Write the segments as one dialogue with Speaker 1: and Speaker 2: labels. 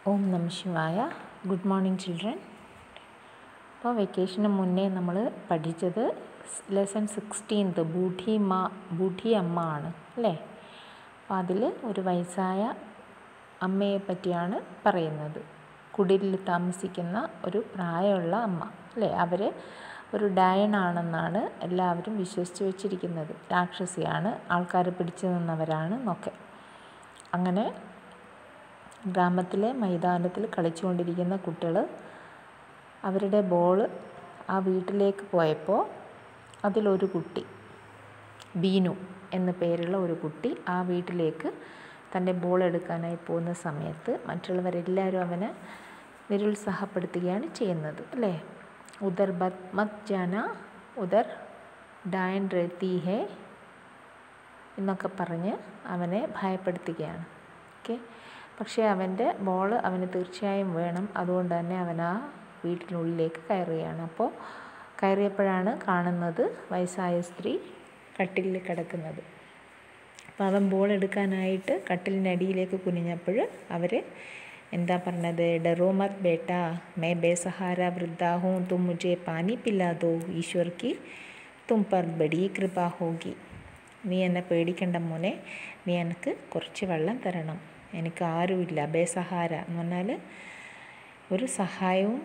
Speaker 1: ഓം നമ ശിവായ. Good morning children. അപ്പോൾ വെക്കേഷന് മുന്നേ നമ്മൾ പഠിച്ചത് ലെസൺ 16 ബൂഢി അമ്മ ആണ് അല്ലേ. അപ്പോൾ അതിൽ ഒരു വയസ്സായ അമ്മയെ പറ്റിയാണ് പറയുന്നത്. കുടിലിൽ താമസിക്കുന്ന ഒരു പ്രായമുള്ള അമ്മ അല്ലേ. അവർ ഒരു ഡയനാണെന്നാണ് എല്ലാവരും വിശ്വസിച്ച് വെച്ചിരിക്കുന്നത്. രാക്ഷസിയാണ്, ആൾക്കാർ പിടിച്ചു നിന്നവരാണ് എന്നൊക്കെ. അങ്ങനെ ഗ്രാമത്തിലെ മൈതാനത്തിൽ കളിച്ചുകൊണ്ടിരിക്കുന്ന കുട്ടികൾ അവരുടെ ബോൾ ആ വീട്ടിലേക്ക് പോയപ്പോൾ അതിലൊരു കുട്ടി, ബീനു എന്ന പേരുള്ള ഒരു കുട്ടി, ആ വീട്ടിലേക്ക് തൻ്റെ ബോൾ എടുക്കാനായി പോകുന്ന സമയത്ത് മറ്റുള്ളവരെല്ലാവരും അവനെ നിരുത്സാഹപ്പെടുത്തുകയാണ് ചെയ്യുന്നത് അല്ലേ. ഉദർ മത് ജാന, ഉദർ ഡയൻ റഹത്തി ഹേ എന്നൊക്കെ പറഞ്ഞ് അവനെ ഭയപ്പെടുത്തുകയാണ്. ഓക്കെ. പക്ഷേ അവൻ്റെ ബോൾ അവന് തീർച്ചയായും വേണം. അതുകൊണ്ട് തന്നെ അവൻ ആ വീട്ടിനുള്ളിലേക്ക് കയറുകയാണ്. അപ്പോൾ കയറിയപ്പോഴാണ് കാണുന്നത് വയസ്സായ സ്ത്രീ കട്ടിലിൽ കിടക്കുന്നത്. അപ്പോൾ അവൻ ബോൾ എടുക്കാനായിട്ട് കട്ടിലിൻ്റെ അടിയിലേക്ക് കുനിഞ്ഞപ്പോൾ അവർ എന്താ പറഞ്ഞത്? ഡറോ മത് ബേട്ടാ, മേ ബേസഹാര വൃദ്ധാ ഹൂം, തും മുझे പാനി പിലാ ദോ, ഈശ്വർ കി തും പർ ബഡി കൃപ ഹോഗി. നീ എന്നെ പേടിക്കണ്ട മോനെ, നീ എനിക്ക് കുറച്ച് വെള്ളം തരണം, എനിക്ക് ആരുമില്ല. ബേസഹാര എന്ന് പറഞ്ഞാൽ ഒരു സഹായവും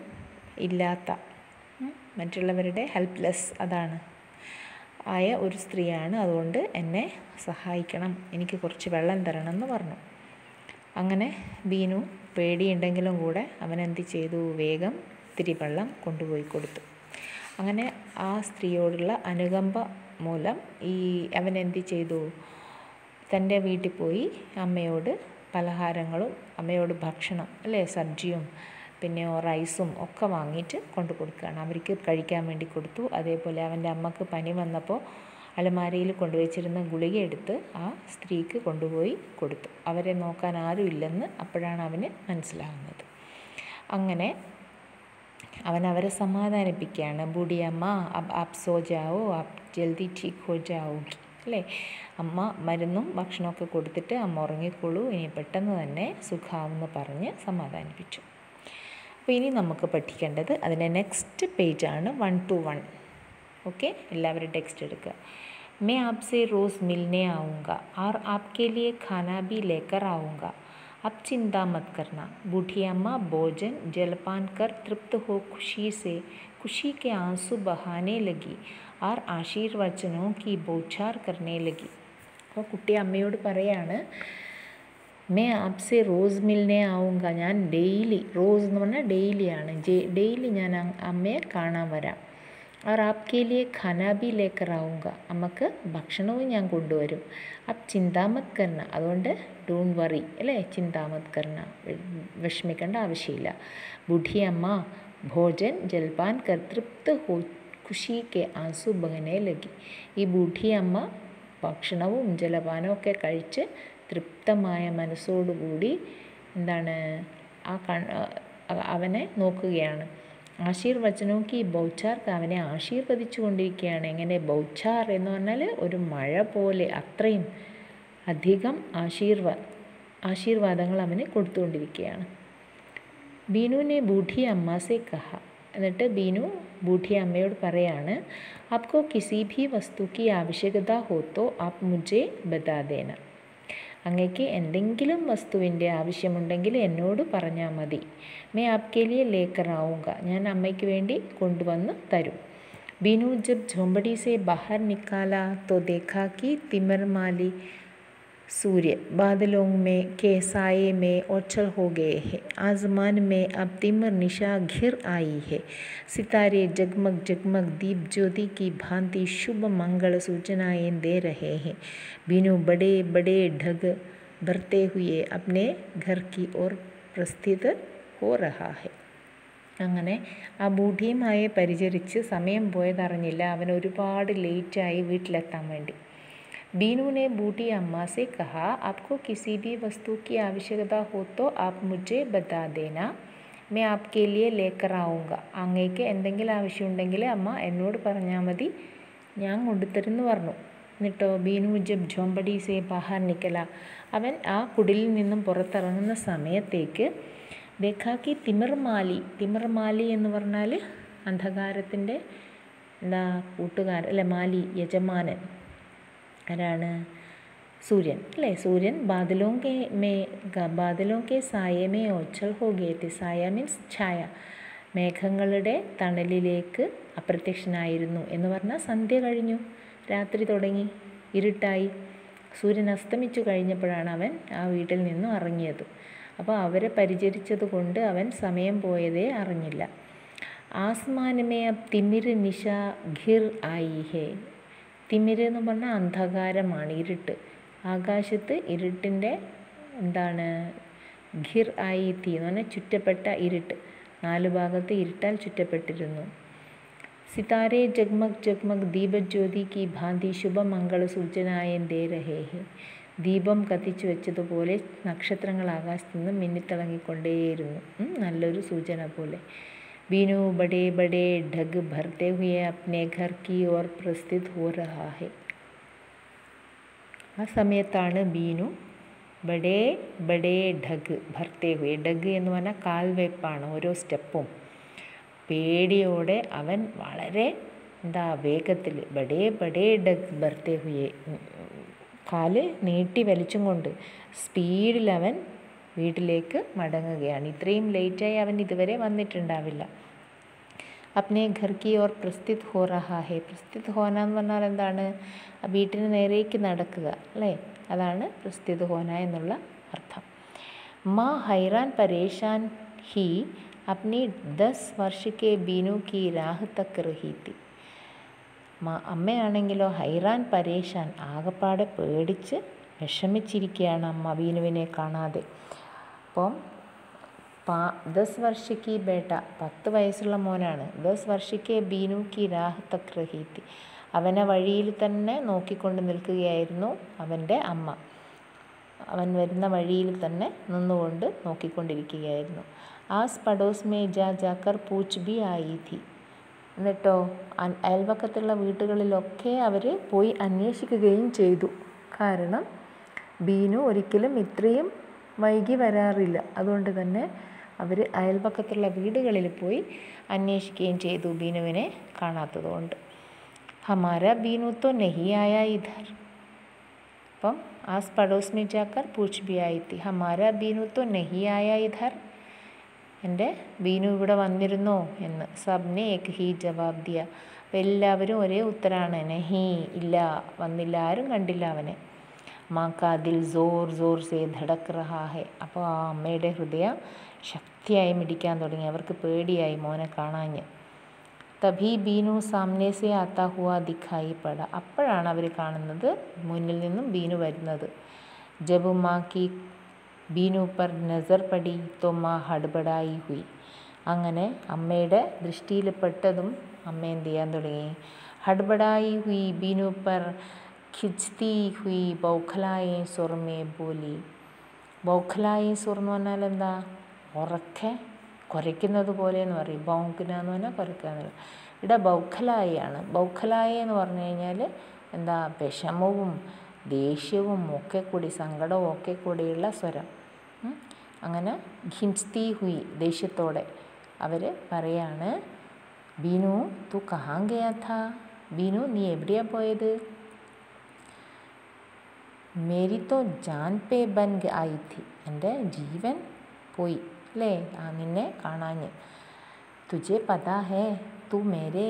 Speaker 1: ഇല്ലാത്ത, മറ്റുള്ളവരുടെ ഹെൽപ്ലെസ് അതാണ് ആയ ഒരു സ്ത്രീയാണ്. അതുകൊണ്ട് എന്നെ സഹായിക്കണം, എനിക്ക് കുറച്ച് വെള്ളം തരണം എന്ന് പറഞ്ഞു. അങ്ങനെ ബീനു പേടിയുണ്ടെങ്കിലും കൂടെ അവൻ എന്ത് ചെയ്തു? വേഗം ഇത്തിരി വെള്ളം കൊണ്ടുപോയി കൊടുത്തു. അങ്ങനെ ആ സ്ത്രീയോടുള്ള അനുകമ്പ മൂലം അവൻ എന്ത് ചെയ്തു? തൻ്റെ വീട്ടിൽ പോയി അമ്മയോട് പലഹാരങ്ങളും അമ്മയോട് ഭക്ഷണം അല്ലേ, സബ്ജിയും പിന്നെ റൈസും ഒക്കെ വാങ്ങിയിട്ട് കൊണ്ടു കൊടുക്കുകയാണ്. അവർക്ക് കഴിക്കാൻ വേണ്ടി കൊടുത്തു. അതേപോലെ അവൻ്റെ അമ്മക്ക് പനി വന്നപ്പോൾ അലമാരയിൽ കൊണ്ടുവച്ചിരുന്ന ഗുളിക എടുത്ത് ആ സ്ത്രീക്ക് കൊണ്ടുപോയി കൊടുത്തു. അവരെ നോക്കാൻ ആരും ഇല്ലെന്ന് അപ്പോഴാണ് അവന് മനസ്സിലാകുന്നത്. അങ്ങനെ അവൻ അവരെ സമാധാനിപ്പിക്കുകയാണ്. ബൂഢി അമ്മ ആപ് സോ ജാവോ, ആപ് ജൽദി ഠീക്ക് ഹോ ജാവോഗി അല്ലേ. അമ്മ മരുന്നും ഭക്ഷണമൊക്കെ കൊടുത്തിട്ട് അമ്മ ഉറങ്ങിക്കോളൂ, ഇനി പെട്ടെന്ന് തന്നെ സുഖാവെന്ന് പറഞ്ഞ് സമാധാനിപ്പിച്ചു. അപ്പോൾ ഇനി നമുക്ക് പഠിക്കേണ്ടത് അതിൻ്റെ നെക്സ്റ്റ് പേജാണ് 1 to 1. ഓക്കെ, എല്ലാവരും ടെക്സ്റ്റ് എടുക്കുക. मैं आपसे रोज़ मिलने आऊँगा और आपके लिए खाना भी लेकर आऊँगा, अब चिंता मत करना. बूढ़ी अम्मा भोजन जलपान कर तृप्त हो खुशी के आंसू बहाने लगी और आशीर्वचनों की बौछार करने लगी. അപ്പോൾ കുട്ടി അമ്മയോട് പറയാണ്, मैं आपसे रोज़ मिलने आऊँगा, ഞാൻ ഡെയിലി, റോസ് എന്ന് പറഞ്ഞാൽ ഡെയിലിയാണ്, ഡെയിലി ഞാൻ അമ്മയെ കാണാൻ വരാം. और आपके लिए खाना भी लेकर आऊँगा, അമ്മക്ക് ഭക്ഷണവും ഞാൻ കൊണ്ടുവരും. अब चिंता मत करना, അതുകൊണ്ട് ഡോണ്ട് വറി അല്ലേ, ചിന്താ മത് കർണ, വിഷമിക്കേണ്ട ആവശ്യമില്ല. ബൂഢി അമ്മ ഭോജൻ ജൽപാൻ കർ തൃപ്ത് ഹോ ഖുഷി കെ ആൻസു ബഹനെ ലഗി. ഈ ബൂഢി അമ്മ ഭക്ഷണവും ജലപാനവും ഒക്കെ കഴിച്ച് തൃപ്തമായ മനസ്സോടുകൂടി എന്താണ് അവനെ നോക്കുകയാണ്. ആശീർവചനവും കി ബൗച്ചാർ, അവനെ ആശീർവദിച്ചു കൊണ്ടിരിക്കുകയാണ്. എങ്ങനെ? ബൗച്ചാർ എന്ന് പറഞ്ഞാൽ ഒരു മഴ പോലെ, അത്രയും അധികം ആശീർവാദങ്ങൾ അവന് കൊടുത്തുകൊണ്ടിരിക്കുകയാണ്. ബീനുവിനെ ബൂഢി അമ്മാസെ കഹ, എന്നിട്ട് ബീനു ബൂഢി അമ്മയോട് പറയാണ്, ആപ്കോ കിസി ഭി വസ്തു കി ആവശ്യകത ഹോ തോ ആപ് മുझे ബതാ ദേന, അങ്ങേക്ക് എന്തെങ്കിലും വസ്തുവിൻ്റെ ആവശ്യമുണ്ടെങ്കിൽ എന്നോട് പറഞ്ഞാൽ മതി. മേ ആപ്കെ ലിയെ ലേക്കർ ആവുക, ഞാൻ അമ്മയ്ക്ക് വേണ്ടി കൊണ്ടുവന്ന് തരും. ബീനു ജബ് झोंपड़ी से बाहर निकाला तो देखा कि तिमरमाली सूर्य बादलों में के साये में ओझल हो गए हैं. आसमान में अब तिमर निशा घिर आई है. सितारे जगमग जगमग दीप ज्योति की भांति शुभ मंगल सूचनाएं दे रहे हैं. बीनू बड़े बड़े ढग भरते हुए अपने घर की ओर प्रस्थित हो रहा है. അങ്ങനെ ആ ബൂഢിയുമായി പരിചരിച്ച് സമയം പോയതറിഞ്ഞില്ല. അവൻ ഒരുപാട് ലേറ്റായി വീട്ടിലെത്താൻ വേണ്ടി. बीनू ने बूढ़ी अम्मा से कहा, आपको किसी भी वस्तु की आवश्यकता हो तो आप मुझे बता देना, मैं आपके लिए लेकर आऊँगा. അങ്ങേക്ക് എന്തെങ്കിലും ആവശ്യമുണ്ടെങ്കിൽ അമ്മ എന്നോട് പറഞ്ഞാൽ മതി, ഞാൻ കൊണ്ടുതരുമെന്ന് പറഞ്ഞു. എന്നിട്ടോ ബീനു ജബ് झोंपड़ी से बाहर निकला, അവൻ ആ കുടിലിൽ നിന്നും പുറത്തിറങ്ങുന്ന സമയത്തേക്ക് ദേഖാക്കി തിമിർമാലി എന്ന് പറഞ്ഞാൽ അന്ധകാരത്തിൻ്റെ എന്താ കൂട്ടുകാരൻ അല്ലെ, മാലി യജമാനൻ ആരാണ്? सूर्यन अल्ले सूर्यन बादलों के साये में ओछल हो गए थे. സായ മീൻസ് ഛായ. മേഘങ്ങളുടെ തണലിലേക്ക് അപ്രത്യക്ഷനായിരുന്നു എന്ന് പറഞ്ഞാൽ സന്ധ്യ കഴിഞ്ഞു, രാത്രി തുടങ്ങി, ഇരുട്ടായി. സൂര്യൻ അസ്തമിച്ചു കഴിഞ്ഞപ്പോഴാണ് അവൻ ആ വീട്ടിൽ നിന്നും ഇറങ്ങിയത്. അപ്പോൾ അവരെ പരിചരിച്ചത് കൊണ്ട് അവൻ സമയം പോയതേ അറിഞ്ഞില്ല. ആസ്മാനമേ അബ് തിമിർ നിശ ഘിർ ആയി ഹേ. തിമിർ എന്ന് പറഞ്ഞാൽ അന്ധകാരമാണ്, ഇരുട്ട്. ആകാശത്ത് ഇരുട്ടിൻ്റെ എന്താണ്? ഘിർ ആയി തീ എന്ന് പറഞ്ഞാൽ ചുറ്റപ്പെട്ട ഇരുട്ട്, 4 ഭാഗത്ത് ഇരുട്ടാൽ ചുറ്റപ്പെട്ടിരുന്നു. സിതാരെ ജഗ്മഗ് ജഗ്മഗ് ദീപജ്യോതി കി ഭാന്തി ശുഭമംഗള സൂചനായൻ ദേ രഹേ ഹേ. ദീപം കത്തിച്ചു വെച്ചതുപോലെ നക്ഷത്രങ്ങൾ ആകാശത്ത് നിന്ന് മിന്നിത്തിളങ്ങിക്കൊണ്ടേയിരുന്നു, നല്ലൊരു സൂചന പോലെ. ബീനു ബഡേ ബഡേ ഢഗ് ഭർത്തെ ഹുയെ അപ്നെ ഘർ കി ഓർ പ്രസ്ഥിത് ഹോ രഹാ ഹേ. ആ സമയത്താണ് ബീനു ബഡേ ബഡേ ഢഗ് ഭർത്തെ ഹുയെ. ഢഗ് എന്ന് പറഞ്ഞാൽ കാൽവെപ്പാണ്, ഓരോ സ്റ്റെപ്പും. പേടിയോടെ അവൻ വളരെ വേഗത്തിൽ ബഡേ ബഡേ ഢഗ് ഭർത്തെ ഹുയെ, കാല് നീട്ടി വലിച്ചും കൊണ്ട് സ്പീഡിൽ അവൻ വീട്ടിലേക്ക് മടങ്ങുകയാണ്. ഇത്രയും ലേറ്റായി അവൻ ഇതുവരെ വന്നിട്ടുണ്ടാവില്ല. അപ്നെ ഘർ കി ഓർ പ്രസ്ഥിത് ഹോ രഹാ ഹേ. പ്രസ്ഥിത് ഹോന എന്ന് പറഞ്ഞാൽ എന്താണ്? വീട്ടിന് നേരേക്ക് നടക്കുക അല്ലേ, അതാണ് പ്രസ്ഥിത് ഹോന എന്നുള്ള അർത്ഥം. മാ ഹൈറാൻ പരേഷാൻ ഹി അപ്നി 10 വർഷ കെ ബീനു കി രാഹ് തക്ക് റഹി തി. അമ്മയാണെങ്കിലോ ഹൈറാൻ പരേഷാൻ, ആകപ്പാടെ പേടിച്ച് വിഷമിച്ചിരിക്കുകയാണ് അമ്മ ബീനുവിനെ കാണാതെ. അപ്പം 10 വർഷ കി ബേട്ട, 10 വയസ്സുള്ള മോനാണ്. 10 വർഷ കെ ബീനു കി രാഹ് തക് റഹി തി. അവനെ വഴിയിൽ തന്നെ നോക്കിക്കൊണ്ട് നിൽക്കുകയായിരുന്നു അവൻ്റെ അമ്മ. അവൻ വരുന്ന വഴിയിൽ തന്നെ നിന്നുകൊണ്ട് നോക്കിക്കൊണ്ടിരിക്കുകയായിരുന്നു. ആസ് പടോസ് മേ ജാക്കർ പൂച്ച് ബി ആയി തി. എന്നിട്ടോ അയൽവക്കത്തുള്ള വീട്ടുകളിലൊക്കെ അവർ പോയി അന്വേഷിക്കുകയും ചെയ്തു. കാരണം ബീനു ഒരിക്കലും ഇത്രയും വൈകി വരാറില്ല. അതുകൊണ്ട് തന്നെ അവർ അയൽപക്കത്തുള്ള വീടുകളിൽ പോയി അന്വേഷിക്കുകയും ചെയ്തു ബീനുവിനെ കാണാത്തത് കൊണ്ട്. ഹമാര ബീനു തോ നഹി ആയ ഇധർ. അപ്പം ആസ് പടോസ് മേ ജാക്കർ പൂച്ച് ബി ആയി തി. ഹമാര ബീനു തോ നഹി ആയ ഇധർ. എൻ്റെ ബീനു ഇവിടെ വന്നിരുന്നോ എന്ന്. സബ്നെ ഏക് ഹി ജവാബ് ദിയ. അപ്പം എല്ലാവരും ഒരേ ഉത്തരാണ്, നഹി, ഇല്ല, വന്നില്ല, ആരും കണ്ടില്ല അവനെ. മാ കാ ദിൽ സോർ സോർ സേ ധടക് റഹാ ഹെ. അപ്പോൾ ആ അമ്മയുടെ ഹൃദയം ശക്തിയായി മിടിക്കാൻ തുടങ്ങി. അവർക്ക് പേടിയായി മോനെ കാണാഞ്ഞ്. തഭി ബീനു സാമനെ സേ ആത്താ ഹുവാ ദിഖായി പട. അപ്പോഴാണ് അവർ കാണുന്നത് മുന്നിൽ നിന്നും ബീനു വരുന്നത്. ജബ് മാ കി ബീനു പർ നസർ പടി തോ മാ ഹഡ്ബഡായി ഹുയി. അങ്ങനെ അമ്മയുടെ ദൃഷ്ടിയിൽ പെട്ടതും അമ്മ എന്ത് ചെയ്യാൻ തുടങ്ങി? ഹഡ്ബഡായി ഹുയി ബീനു പർ ഖിച്തി ഹുയി ബൗഖലായെ സുർ മേ ബോലി. ബൗഖലായെ സുർ എന്ന് പറഞ്ഞാൽ എന്താ? ഉറക്കെ കുരയ്ക്കുന്നത് പോലെ എന്ന് പറയും. ബൗഖന എന്ന് പറഞ്ഞാൽ കുരയ്ക്കുക എന്നല്ല. ഇവിടെ ബൗഖലായാണ്. ബൗഖലായ എന്ന് പറഞ്ഞു കഴിഞ്ഞാൽ എന്താ? വിഷമവും ദേഷ്യവും ഒക്കെ കൂടി, സങ്കടവും ഒക്കെ കൂടിയുള്ള സ്വരം. അങ്ങനെ ഖിച്തി ഹുയി, ദേഷ്യത്തോടെ അവർ പറയാണ്, ബീനു തു കഹാൻ ഗയാ ഥാ. ബീനു നീ എവിടെയാണ് പോയത്? മേരി തോ ജാൻ പേ ബൻ ആയി ഥി. എൻ്റെ ജീവൻ പോയി അല്ലേ നിന്നെ കാണാഞ്ഞ്. തുജെ പതാ ഹേ തു മേരെ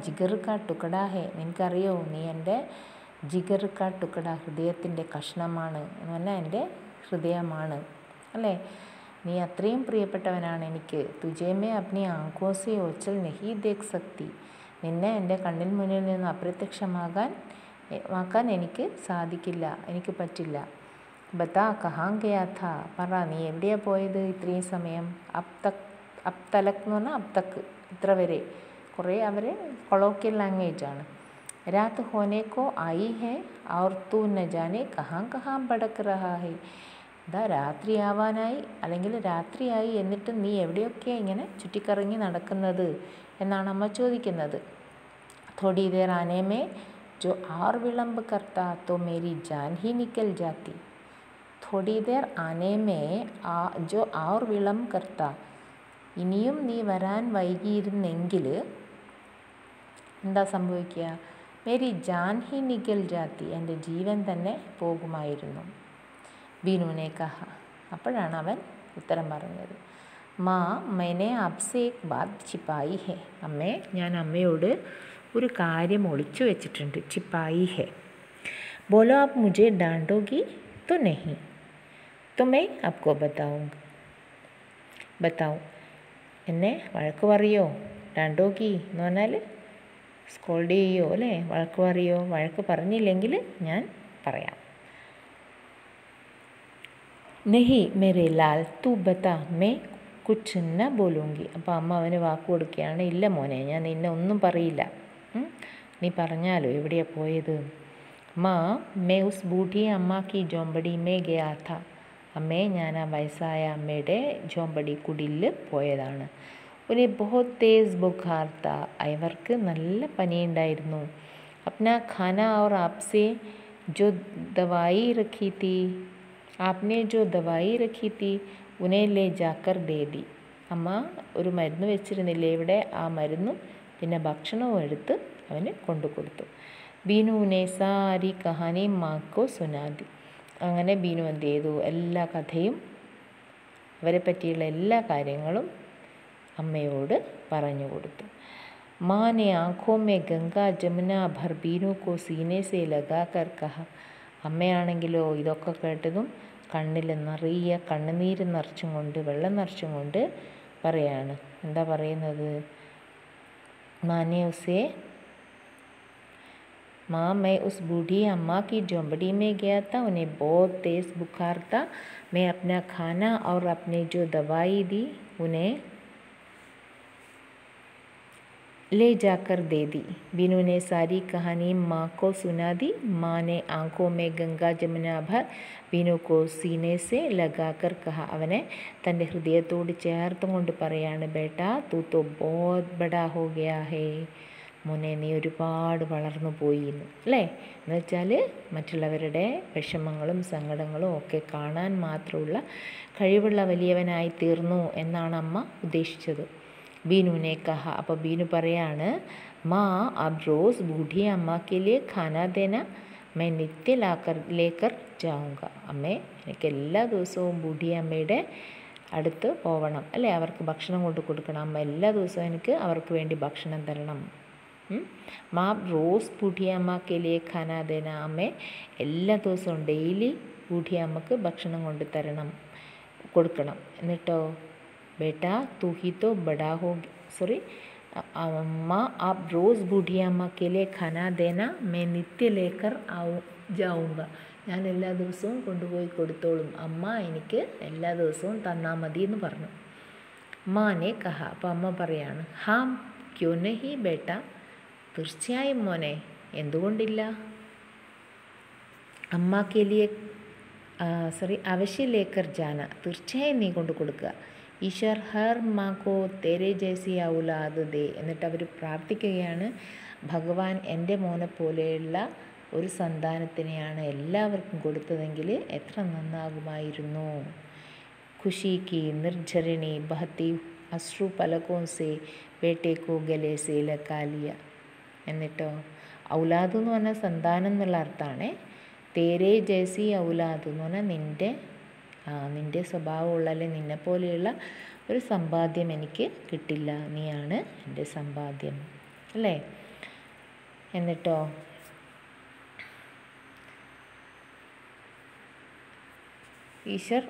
Speaker 1: ജിഗർ കാ ടുക്കടാ ഹേ. നിനക്കറിയോ നീ എൻ്റെ ജിഗർ കാ ടുക്കട, ഹൃദയത്തിൻ്റെ കഷ്ണമാണ് എന്ന് പറഞ്ഞാൽ എൻ്റെ ഹൃദയമാണ് അല്ലേ. നീ അത്രയും പ്രിയപ്പെട്ടവനാണ് എനിക്ക്. തുജേമേ അപ്നി ആങ്കോസെ ഓച്ചൽ നഹി ദേഖ് സക്തി. നിന്നെ എൻ്റെ കണ്ണിൽ മുന്നിൽ നിന്ന് അപ്രത്യക്ഷമാക്കാൻ എനിക്ക് സാധിക്കില്ല, എനിക്ക് പറ്റില്ല. ബത്താ കഹാൻ ഗയാ ഥാ. പറ നീ എവിടെയാണ് പോയത് ഇത്രയും സമയം? അബ് തലക് എന്ന് പറഞ്ഞാൽ അബ് തക്ക്, ഇത്ര വരെ. കുറേ അവർ കൊളോക്കിയൽ ലാംഗ്വേജാണ്. രാത് ഹോനേക്കോ ആയി ഹേ ഔർ തൂ ന ജാനെ കഹാൻ കഹാൻ ഭടക് റഹാ ഹേ. ഇതാ രാത്രിയാവാനായി, അല്ലെങ്കിൽ രാത്രിയായി, എന്നിട്ട് നീ എവിടെയൊക്കെയാണ് ഇങ്ങനെ ചുറ്റിക്കറങ്ങി നടക്കുന്നത് എന്നാണ് അമ്മ ചോദിക്കുന്നത്. തോടി ദേർ ആനെ മേ जो और विलम्ब करता तो मेरी जान ही निकल जाती. थोड़ी देर आने में जो और विलम्ब करता ഇനിയും നീ വരാൻ വൈകിയിരുന്നെങ്കിൽ എന്താ സംഭവിക്കുക? മേരി ജാൻ ഹി നികൽ ജാത്തി, എൻ്റെ ജീവൻ തന്നെ പോകുമായിരുന്നു. ബീനുവിനെ കഹ, അപ്പോഴാണ് അവൻ ഉത്തരം പറഞ്ഞത്. മാ मैंने आपसे एक बात छिपाई है, അമ്മേ ഞാൻ അമ്മയോട് ഒരു കാര്യം ഒളിച്ചു വെച്ചിട്ടുണ്ട്. छिपाई है. बोलो आप मुझे डांटोगी तो नहीं, तो मैं आपको बताऊँ. എന്നെ വഴക്ക് പറയോ? ഡാണ്ടോഗി എന്ന് പറഞ്ഞാൽ സ്കോൾഡ് ചെയ്യോ അല്ലേ? വഴക്ക് പറയോ? വഴക്ക് പറഞ്ഞില്ലെങ്കിൽ ഞാൻ പറയാം. നെഹി മേരെ ലാൽ തു ബതാ മേ കുച്ച് ന ബോലൂങ്കി. അപ്പോൾ അമ്മ അവന് വാക്ക് കൊടുക്കുകയാണ്, ഇല്ല മോനെ ഞാൻ നിന്നെ ഒന്നും പറയില്ല. നീ പറഞ്ഞാലോ എവിടെയാണ് പോയത്? മാ മേ ഉസ് ബൂഢി അമ്മ കി ജോമ്പടി മേ ഗയാ ഥാ. അമ്മേ ഞാൻ ആ വയസ്സായ അമ്മയുടെ ജോമ്പടി കുടിലിൽ പോയതാണ്. ഒരു ബഹുത് തേസ് ബുഖാർ താ, അവർക്ക് നല്ല പനിയുണ്ടായിരുന്നു. അപ്നാ ഖാന ഔർ ആപ്സെ ജോ ദവായി രഖി തീ, ആപ്നെ ജോ ദവായി രഖി തീ ഉനെ ലേ ജാക്കർ ദേ ദി. അമ്മ ഒരു മരുന്ന് വെച്ചിരുന്നില്ലേ ഇവിടെ, ആ മരുന്നും പിന്നെ ഭക്ഷണവും എടുത്ത് അവന് കൊണ്ടു കൊടുത്തു. ബീനുവിനെ സാരി കഹാനി മാക്കോ സുനാദി. അങ്ങനെ ബീനു എന്ത് ചെയ്തു? എല്ലാ കഥയും അവരെ പറ്റിയുള്ള എല്ലാ കാര്യങ്ങളും അമ്മയോട് പറഞ്ഞു കൊടുത്തു. മാനെ ആँखों में गंगा जमुना भर बीनू को सीने से लगा कर कहा. അമ്മയാണെങ്കിലോ ഇതൊക്കെ കേട്ടതും കണ്ണിൽ നിറയെ കണ്ണുനീര് നിറച്ചും കൊണ്ട്, വെള്ളം നിറച്ചും കൊണ്ട് പറയാണ്. എന്താ പറയുന്നത്? മാനെ ഉസേ माँ मैं उस बूढ़ी अम्मा की झोंपड़ी में गया था, उन्हें बहुत तेज़ बुखार था. मैं अपना खाना और अपने जो दवाई दी उन्हें ले जाकर दे दी. बीनू ने सारी कहानी माँ को सुना दी. माँ ने आँखों में गंगा जमुना भर बीनू को सीने से लगाकर कहा. അവനെ തൻ്റെ ഹൃദയത്തോട് ചേർത്തും കൊണ്ട് പറയാണ്, ബേട്ടാ തൂ തോ ബഹുത് ബഡാ ഹോ ഗയാ ഹേ, മോനെ നീ ഒരുപാട് വളർന്നു പോയി എന്ന്, അല്ലേ? എന്ന് വെച്ചാൽ മറ്റുള്ളവരുടെ വിഷമങ്ങളും സങ്കടങ്ങളും ഒക്കെ കാണാൻ മാത്രമുള്ള കഴിവുള്ള വലിയവനായി തീർന്നു എന്നാണ് അമ്മ ഉദ്ദേശിച്ചത്. ബീനുവിനെ കഹ, അപ്പോൾ ബീനു പറയാണ്, മാ അബ് റോസ് ബൂഢി അമ്മക്ക് ലിയേ ഖാനാ ദേന മൈ നിത്യ ലേക്കർ ജാऊंगा. അമ്മേ എനിക്ക് എല്ലാ ദിവസവും ബൂഢി അമ്മയുടെ അടുത്ത് പോവണം, അല്ലേ? അവർക്ക് ഭക്ഷണം കൊണ്ട് കൊടുക്കണം. അമ്മ എല്ലാ ദിവസവും എനിക്ക് അവർക്ക് വേണ്ടി ഭക്ഷണം തരണം. മാ റോസ് ബൂഢിയമ്മക്ക് ലിയേ ഖാനാ ദേന, അമ്മേ എല്ലാ ദിവസവും ഡെയിലി ബൂഢിയമ്മക്ക് ഭക്ഷണം കൊണ്ട് കൊടുക്കണം. എന്നിട്ടോ ബേട്ടാ തൂ ഹി തോ ബഡാ ഹോ, സോറി മാ ആപ് റോസ് ബൂഢിയമ്മക്ക് ലിയേ ഖാനാ ദേന മേ നിത്യ ലേക്കർ ജാऊंगा. ഞാൻ എല്ലാ ദിവസവും കൊണ്ടുപോയി കൊടുത്തോളും, അമ്മ എനിക്ക് എല്ലാ ദിവസവും തന്നാൽ മതി എന്ന് പറഞ്ഞു. മാനെ കഹ, അപ്പോൾ അമ്മ പറയാണ്, ഹാം ക്യോ നഹി ബേട്ട, തീർച്ചയായും മോനെ എന്തുകൊണ്ടില്ല. അമ്മക്ക് ലിയേ അവശ്യ ലേക്കർ ജാന, തീർച്ചയായും നീ കൊണ്ട് കൊടുക്കുക. ഈശ്വർ ഹർ മാക്കോ തേരെ ജൈസി ഔലാദ് ദേ. എന്നിട്ട് അവർ പ്രാർത്ഥിക്കുകയാണ്, ഭഗവാൻ എൻ്റെ മോനെ പോലെയുള്ള ഒരു സന്താനത്തിനെയാണ് എല്ലാവർക്കും കൊടുത്തതെങ്കിൽ എത്ര നന്നാകുമായിരുന്നു. ഖുഷി കി നിർജരണി ബഹത്തി അശ്രു പലകോം സേ ബേട്ടെ കോ ഗലെ സേ ലക്കാലിയ. എന്നിട്ടോ ഔലാദ് എന്ന് പറഞ്ഞാൽ സന്താനം എന്നുള്ള അർത്ഥമാണ്. തേരേ ജൈസി ഔലാദ് എന്ന് പറഞ്ഞാൽ നിൻ്റെ സ്വഭാവമുള്ള, അല്ലെങ്കിൽ നിന്നെ പോലെയുള്ള ഒരു സമ്പാദ്യം എനിക്ക് കിട്ടില്ല, നീയാണ് എൻ്റെ സമ്പാദ്യം, അല്ലേ? എന്നിട്ടോ ഈശ്വർ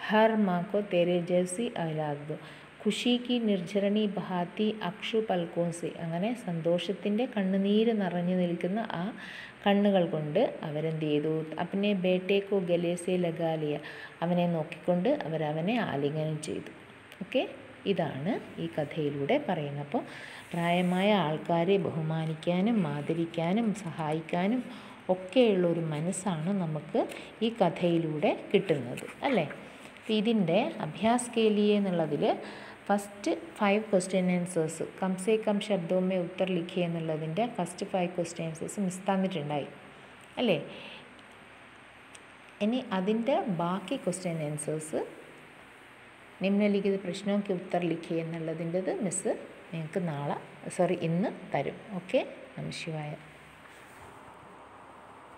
Speaker 1: ഹർ മാക്കോ തേരെ ജൈസി ഔലാദ് ഖുഷി കി നിർജരണി ബഹാത്തി അക്ഷു പൽക്കോസി. അങ്ങനെ സന്തോഷത്തിൻ്റെ കണ്ണുനീര് നിറഞ്ഞു നിൽക്കുന്ന ആ കണ്ണുകൾ കൊണ്ട് അവരെന്ത് ചെയ്തു? അപ്പനെ ബേട്ടേക്കോ ഗലേസെ ലഗാലിയ, അവനെ നോക്കിക്കൊണ്ട് അവരവനെ ആലിംഗനം ചെയ്തു. ഓക്കെ, ഇതാണ് ഈ കഥയിലൂടെ പറയുന്നത്. അപ്പോൾ പ്രായമായ ആൾക്കാരെ ബഹുമാനിക്കാനും ആദരിക്കാനും സഹായിക്കാനും ഒക്കെയുള്ളൊരു മനസ്സാണ് നമുക്ക് ഈ കഥയിലൂടെ കിട്ടുന്നത്, അല്ലേ? അപ്പോൾ ഇതിൻ്റെ അഭ്യാസ് കെ ലിയെ എന്നുള്ളതിൽ ഫസ്റ്റ് 5 ക്വസ്റ്റ്യൻ ആൻസേഴ്സ് കംസേ കം ശബ്ദോമേ ഉത്തർ ലിഖിയ എന്നുള്ളതിൻ്റെ ഫസ്റ്റ് 5 ക്വസ്റ്റ്യൻ ആൻസേഴ്സ് മിസ് തന്നിട്ടുണ്ടായി, അല്ലേ? ഇനി അതിൻ്റെ ബാക്കി ക്വസ്റ്റ്യൻ ആൻസേഴ്സ് നിമ്നലിഖിത പ്രശ്നവും കി ഉത്തർ ലിഖിए എന്നുള്ളതിൻ്റെത് മിസ്സ് നിങ്ങൾക്ക് ഇന്ന് തരും. ഓക്കെ, നമഃ ശിവായ.